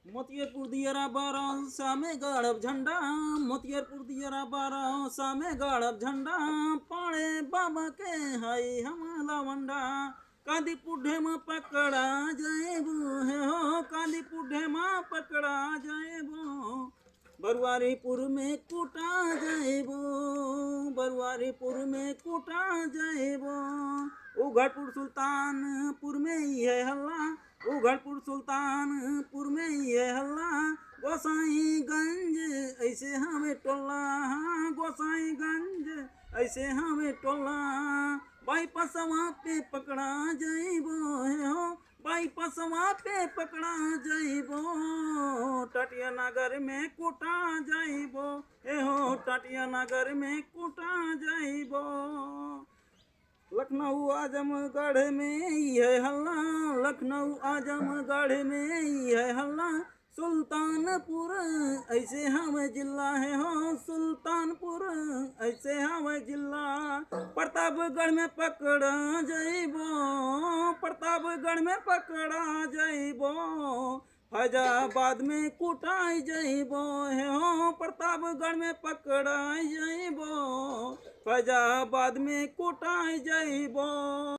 मोतियरपुर दियरा बारह सामे गाड़ब झंडा, मोतियरपुर दियरा बारह सामे गाड़ब झंडा, पाड़े बाबा के हाई हम लवंडा। कांदीपुर ढेमा पकड़ा जाएबो है हो, कांदीपुर ढेमा पकड़ा जाएबो, बरुआरीपुर में कूटा जाएबो, बरुआरीपुर में कूटा जाएबो। उघड़पुर सुल्तानपुर में ही है हल्ला, उघड़पुर सुल्तानपुर में ही है हल्ला, गोसाईगंज ऐसे हमें टोला, गोसाईगंज ऐसे हमें टोला। बाईपासवा पे पकड़ा जाइबो है हो, बाईपासवा पे पकड़ा जाइबो, टाटिया नगर में कूटा जाइबो है हो, टाटिया नगर में कूटा जाइबो। लखनऊ आजमगढ़ में ही है हल्ला, लखनऊ आजमगढ़ में ही है हल्ला, सुल्तानपुर ऐसे हमें जिला है हो, सुल्तानपुर ऐसे हमें जिला। प्रतापगढ़ में पकड़ा जाइबो, प्रतापगढ़ में पकड़ा जाइबो, फैजाबाद में कुटाई जाइबो है हो, प्रतापगढ़ में पकड़ा जाइबो, फैजाबाद में कुटाई जाइबो।